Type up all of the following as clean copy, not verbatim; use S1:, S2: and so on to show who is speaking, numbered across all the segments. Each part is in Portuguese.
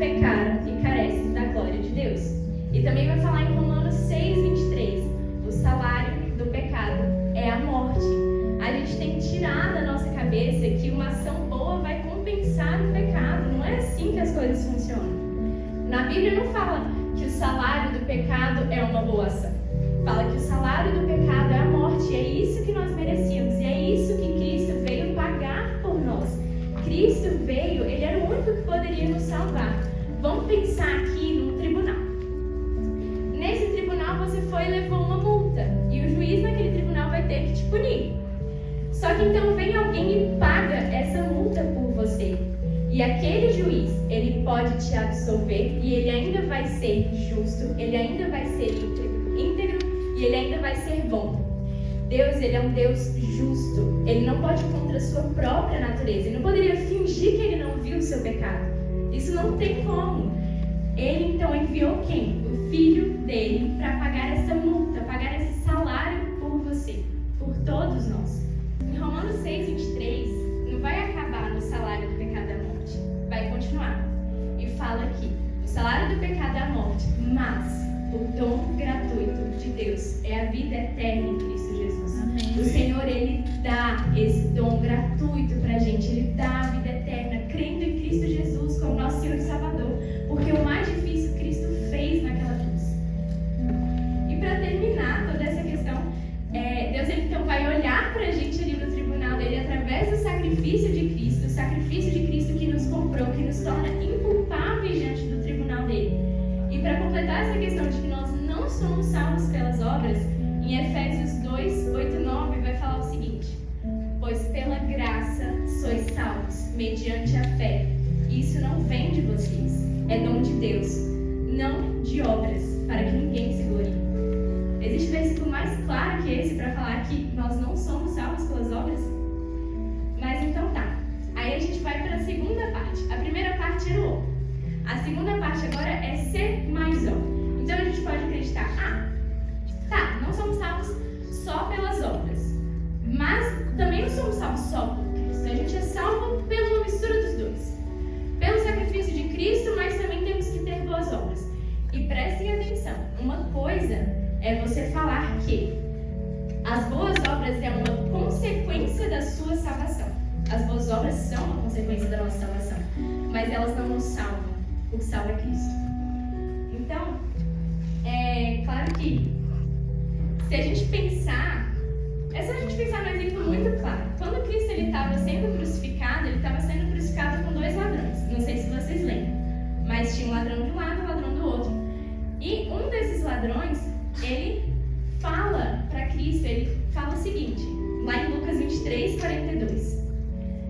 S1: pecaram e carecem da glória de Deus. E também vai falar em Romanos 6:23, o salário do pecado é a morte. A gente tem que tirar da nossa cabeça que uma ação boa vai compensar o pecado. Não é assim que as coisas funcionam. Na Bíblia não fala que o salário do pecado é uma boa ação. Fala que o salário do pecado é a morte. E é isso que nós merecíamos. E é isso que Cristo veio pagar por nós. Cristo veio, Ele era o único que poderia nos salvar. Vamos pensar aqui no tribunal. Nesse tribunal você foi e levou uma multa. E o juiz naquele tribunal vai ter que te punir. Só que então vem alguém e paga essa multa por você. E aquele juiz, ele pode te absolver e ele ainda vai ser justo, ele ainda vai ser íntegro e ele ainda vai ser bom. Deus, ele é um Deus justo. Ele não pode ir contra a sua própria natureza. Ele não poderia fingir que ele não viu o seu pecado. Isso não tem como. Ele então enviou quem? O filho dele para pagar essa multa, pagar esse salário por você, por todos nós. Em Romanos 6:23, não vai acabar no salário do pecado da morte. Vai continuar. E fala aqui, o salário do pecado é a morte, mas o dom gratuito de Deus é a vida eterna em Cristo Jesus. Amém. O Senhor, Ele dá esse dom gratuito pra gente. Ele dá a vida eterna, crendo em Cristo Jesus como nosso Senhor e Salvador. Porque o mais difícil Cristo fez naquela cruz. E para terminar toda essa questão, Deus ele então vai olhar pra gente ali no tribunal dele através do sacrifício de Cristo. O sacrifício de Cristo que nos comprou, que nos torna inculpáveis diante do tribunal dele. E para completar essa questão de que nós não somos salvos pelas obras, em Efésios 2:8-9 vai falar o seguinte: pois pela graça sois salvos, mediante a fé. Isso não vem de vocês, é dom de Deus, não de obras, para que ninguém se glorie. Existe versículo mais claro que esse para falar que nós não somos salvos pelas obras? Mas então tá. Aí a gente vai para a segunda parte. A primeira parte era o O. A segunda parte agora é ser mais O. Então a gente pode acreditar, não somos salvos só pelas obras, mas também não somos salvos só por Cristo. A gente é salvo pela mistura dos dois. Pelo sacrifício de Cristo, mas também temos que ter boas obras. E prestem atenção, uma coisa é você falar que as boas obras é uma consequência da sua salvação. As boas obras são uma consequência da nossa salvação, mas elas não nos salvam. O que salva é Cristo. Então, é claro que se a gente pensar, é só a gente pensar num exemplo muito claro. Quando Cristo estava sendo crucificado, ele estava sendo crucificado com 2 ladrões. Não sei se vocês lembram, mas tinha um ladrão de um lado e um ladrão do outro. E um desses ladrões, ele fala para Cristo, ele fala o seguinte, lá em Lucas 23:42.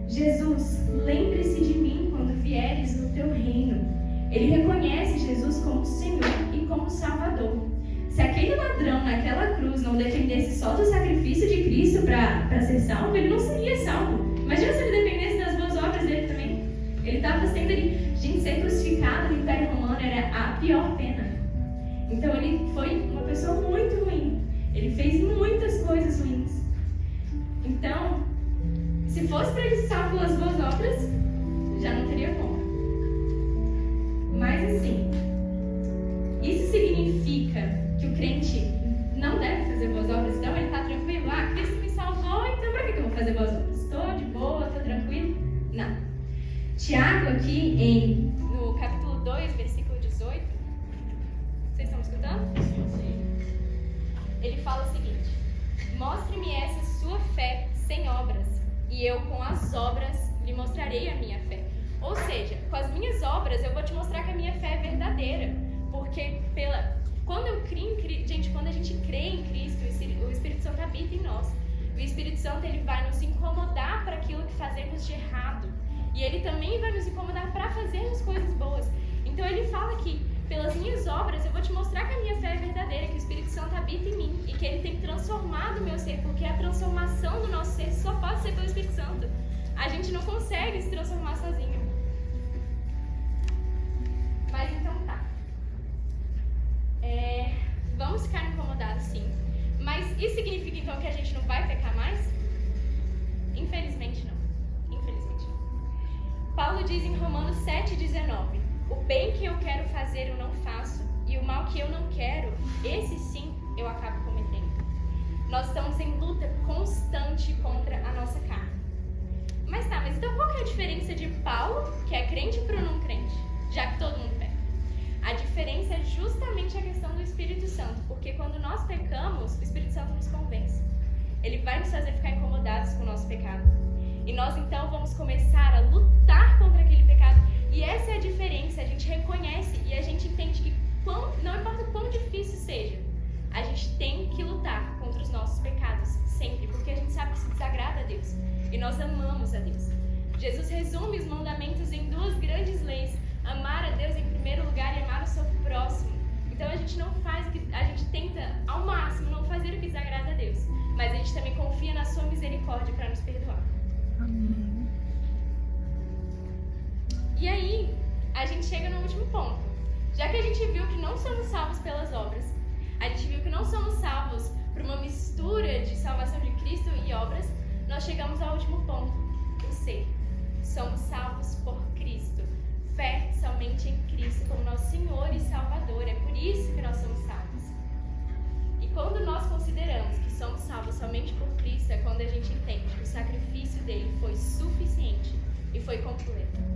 S1: Jesus, lembre-se de mim quando vieres no teu reino. Ele reconhece Jesus como Senhor e como Salvador. Se aquele ladrão naquela cruz não dependesse só do sacrifício de Cristo para ser salvo, ele não seria salvo. Imagina se ele dependesse das boas obras dele também. Ele estava sendo ali, ser crucificado no Império Romano era a pior pena. Então ele foi uma pessoa muito ruim. Ele fez muitas coisas ruins. Então, se fosse para ele ser salvo pelas boas obras, já não teria como. Mas assim, isso significa que o crente não deve fazer boas obras? Então ele está tranquilo? Cristo me salvou, então para que eu vou fazer boas obras? Estou de boa, estou tranquilo? Não. Tiago aqui no capítulo 2, versículo 18, vocês estão me escutando? Sim. Ele fala o seguinte: mostre-me essa sua fé sem obras, e eu com as obras lhe mostrarei a minha fé. Ou seja, com as minhas obras eu vou te mostrar que a minha fé é verdadeira. Porque quando a gente crê em Cristo, o Espírito Santo habita em nós. O Espírito Santo ele vai nos incomodar para aquilo que fazemos de errado. E ele também vai nos incomodar para fazermos coisas boas. Então ele fala que pelas minhas obras eu vou te mostrar que a minha fé é verdadeira, que o Espírito Santo habita em mim e que ele tem transformado o meu ser, porque a transformação do nosso ser só pode ser pelo Espírito Santo. A gente não consegue se transformar sozinho. Mas então tá. Vamos ficar incomodados sim. Mas isso significa então que a gente não vai pecar mais? Infelizmente não. Infelizmente não. Paulo diz em Romanos 7:19: o bem que eu quero fazer eu não faço, e o mal que eu não quero, esse sim eu acabo cometendo. Nós estamos em luta constante contra a nossa carne. Mas então qual que é a diferença de Paulo, que é crente, para o não crente? Já que todo mundo peca. A diferença é justamente a questão do Espírito Santo, porque quando nós pecamos, o Espírito Santo nos convence. Ele vai nos fazer ficar incomodados com o nosso pecado. E nós então vamos começar a lutar contra aquele pecado. E essa é a diferença, a gente reconhece e a gente entende que não importa o quão difícil seja, a gente tem que lutar contra os nossos pecados, sempre, porque a gente sabe que isso desagrada a Deus. E nós amamos a Deus. Jesus resume os mandamentos em 2 grandes leis: amar a Deus em primeiro lugar e amar o seu próximo. Então a gente não faz o que a gente tenta ao máximo não fazer o que desagrada a Deus, mas a gente também confia na sua misericórdia para nos perdoar.
S2: Amém.
S1: E aí a gente chega no último ponto. Já que a gente viu que não somos salvos pelas obras, a gente viu que não somos salvos por uma mistura de salvação de Cristo e obras, nós chegamos ao último ponto, o ser. Somos salvos por Cristo. Fé somente em Cristo como nosso Senhor e Salvador. É por isso que nós somos salvos. E quando nós consideramos que somos salvos somente por Cristo, é quando a gente entende que o sacrifício dele foi suficiente e foi completo.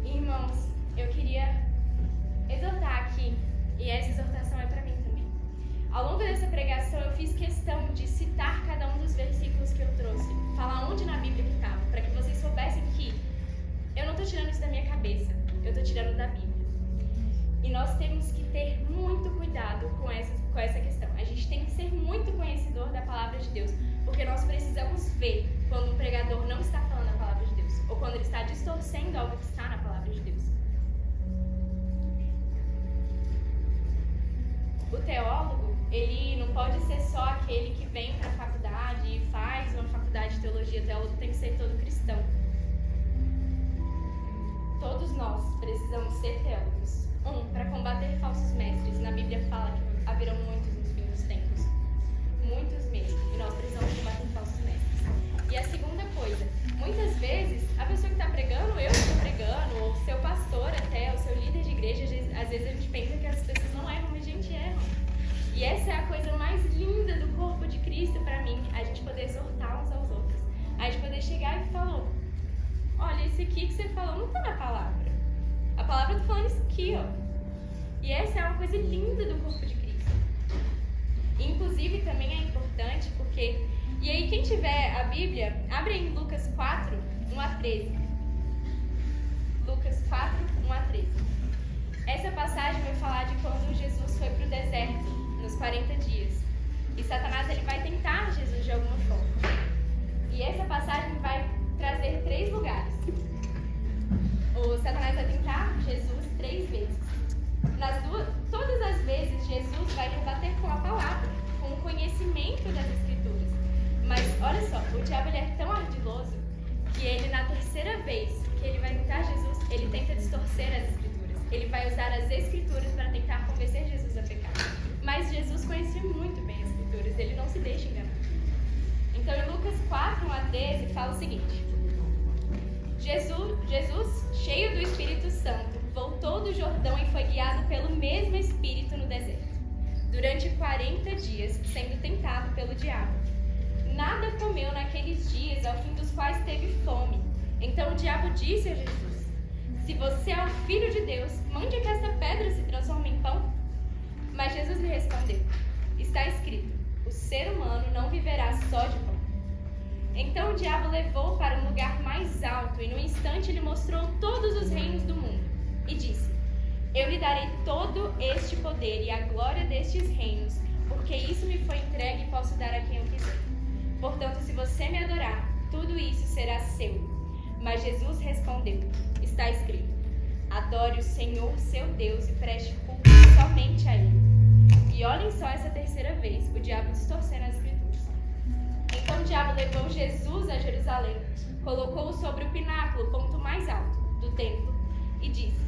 S1: Irmãos, eu queria exortar aqui, e essa exortação é para mim também. Ao longo dessa pregação, eu fiz questão de citar cada um dos versículos que eu trouxe, falar onde na Bíblia que estava, para que vocês soubessem que eu não estou tirando isso da minha cabeça, eu estou tirando da Bíblia. E nós temos que ter muito cuidado com essa questão. A gente tem que ser muito conhecedor da palavra de Deus, porque nós precisamos ver quando um pregador não está falando a palavra de Deus, ou quando ele está distorcendo algo que está na palavra de Deus. O teólogo, ele não pode ser só aquele que vem para a faculdade e faz uma faculdade de teologia. O teólogo tem que ser todo cristão. Todos nós precisamos ser teólogos. Para combater falsos mestres. Na Bíblia fala que haverão muitos nos fins dos tempos. Muitos mesmo. E nós precisamos combater falsos mestres. E a segunda coisa, muitas vezes, a pessoa que está pregando, eu que estou pregando, ou o seu pastor até, o seu líder de igreja, às vezes a gente pensa que as pessoas não erram, mas a gente erra. E essa é a coisa mais linda do corpo de Cristo para mim, a gente poder exortar uns aos outros. A gente poder chegar e falar: olha, isso aqui que você falou não está na palavra. A palavra está falando isso aqui, ó. E essa é uma coisa linda do corpo de Cristo. Inclusive, também é importante porque... E aí, quem tiver a Bíblia, abre em Lucas 4, 1 a 13. Lucas 4, 1 a 13. Essa passagem vai falar de quando Jesus foi para o deserto, nos 40 dias. E Satanás ele vai tentar Jesus de alguma forma. E essa passagem vai trazer 3 lugares. O Satanás vai tentar Jesus 3 vezes. Todas as vezes Jesus vai rebater com a palavra, com o conhecimento das Escrituras. Mas olha só, o diabo ele é tão ardiloso que ele, na 3ª vez que ele vai tentar Jesus, ele tenta distorcer as Escrituras. Ele vai usar as Escrituras para tentar convencer Jesus a pecar. Mas Jesus conhecia muito bem as Escrituras, ele não se deixa enganar. Então em Lucas 4, 1 a 13 fala o seguinte: Jesus, cheio do Espírito Santo, voltou do Jordão e foi guiado pelo mesmo Espírito no deserto, durante 40 dias, sendo tentado pelo diabo. Nada comeu naqueles dias, ao fim dos quais teve fome. Então o diabo disse a Jesus: se você é o Filho de Deus, mande que esta pedra se transforme em pão. Mas Jesus lhe respondeu: está escrito, o ser humano não viverá só de pão. Então o diabo levou para um lugar mais alto e no instante lhe mostrou todos os reinos do mundo e disse: eu lhe darei todo este poder e a glória destes reinos, porque isso me foi entregue e posso dar a quem eu quiser. Portanto, se você me adorar, tudo isso será seu. Mas Jesus respondeu: está escrito, adore o Senhor seu Deus e preste culto somente a Ele. E olhem só essa 3ª vez, o diabo distorcendo as Escrituras. Então o diabo levou Jesus a Jerusalém, colocou-o sobre o pináculo, ponto mais alto do templo, e disse: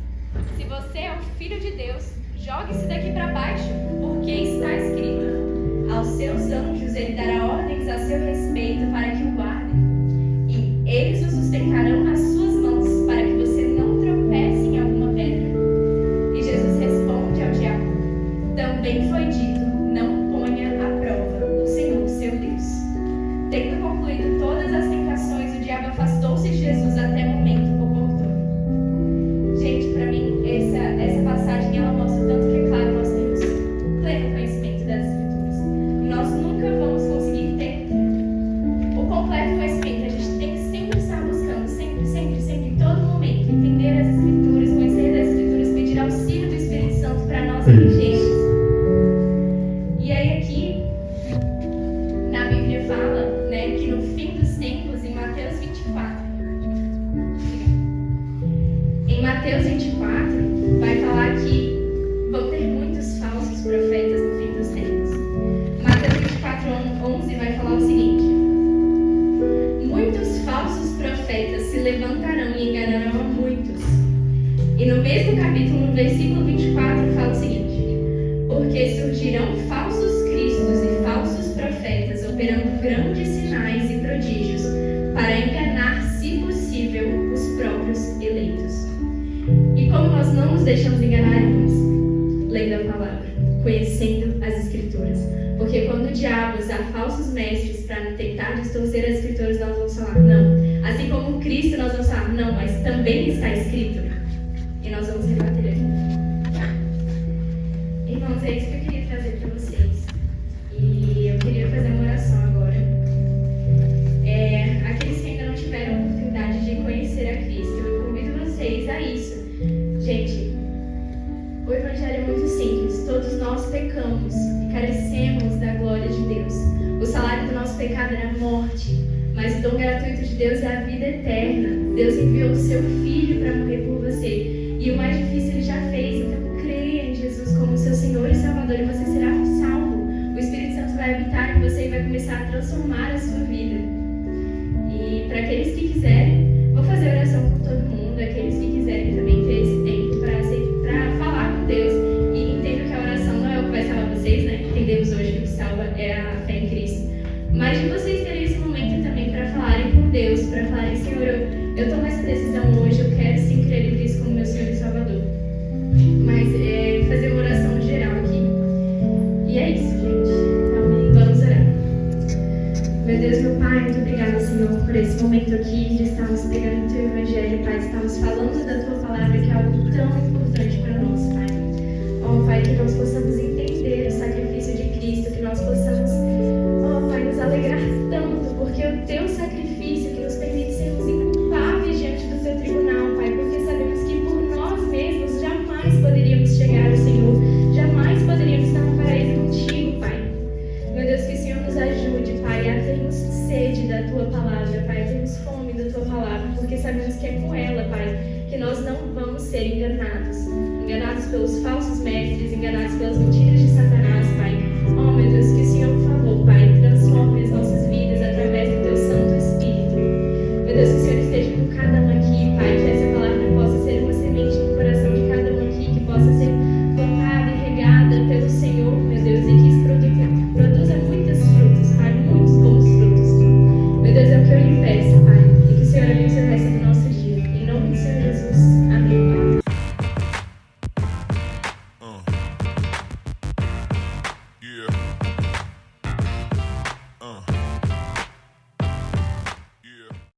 S1: se você é o Filho de Deus, jogue-se daqui para baixo, porque está escrito, aos seus anjos ele dará ordens a seu respeito para que o guardem, e eles o sustentarão nas suas mãos, para que você não tropece em algum 24 vai falar que vão ter muitos falsos profetas no fim dos tempos. Mateus 24:11 vai falar o seguinte: muitos falsos profetas se levantarão e enganarão a muitos. E no mesmo capítulo, no versículo 24, fala o seguinte: porque surgirão falsos cristos e falsos profetas, operando grandes sinais e prodígios, para enganar, se possível, os próprios eleitos. E como nós não nos deixamos enganar, irmãos? Lendo a palavra, conhecendo as Escrituras. Porque quando o diabo usar falsos mestres para tentar distorcer as Escrituras, nós vamos falar não. Assim como Cristo, nós vamos falar não, mas também está escrito. E nós vamos rebater aqui. Irmãos, é isso que eu queria trazer para vocês. E eu queria fazer uma oração agora. Aqueles que ainda não tiveram a oportunidade de conhecer a Cristo, eu convido vocês a isso. Gente, o Evangelho é muito simples. Todos nós pecamos e carecemos da glória de Deus. O salário do nosso pecado era a morte, mas o dom gratuito de Deus é a vida eterna. Deus enviou o seu Filho para morrer por você. E o mais difícil Ele já fez. Então creia em Jesus como seu Senhor e Salvador e você será salvo. O Espírito Santo vai habitar em você e vai começar a transformar a sua vida. E para aqueles que quiserem, vou fazer oração por todo mundo. Aqueles que quiserem também ter esse tempo para falar com Deus. E entendo que a oração não é o que vai salvar vocês, né? Entendemos hoje que o que salva é a fé em Cristo. Mas de vocês terem esse momento também para falarem com Deus, para falarem: Senhor, eu tomo essa decisão hoje, eu quero sim crer em Cristo como meu Senhor e Salvador. Mas fazer uma oração geral aqui. E é isso, gente. Amém. Vamos orar. Meu Deus, meu Pai, muito obrigada, Senhor, por esse momento aqui de estarmos pregando o Teu Evangelho, Pai. Estamos falando da Tua Palavra, que é algo tão importante para nós, Pai. Ó, Pai, que nós possamos entender o sacrifício de Cristo, que nós possamos, ó, Pai, nos alegrar tanto, porque o Teu sacrifício que nos permite sermos inculpáveis diante do Teu tribunal, Pai, porque sabemos que por nós mesmos jamais poderíamos chegar ao Senhor, jamais poderíamos estar no paraíso contigo, Pai. Meu Deus, que o Senhor nos ajude, Pai, a termos sede da Tua Palavra, Pai, a termos fome da Tua Palavra, porque sabemos que é com ela, Pai, que nós não vamos ser enganados pelos falsos mestres, enganados pelas mentiras de Satanás, Pai. Oh, meu Deus, que o Senhor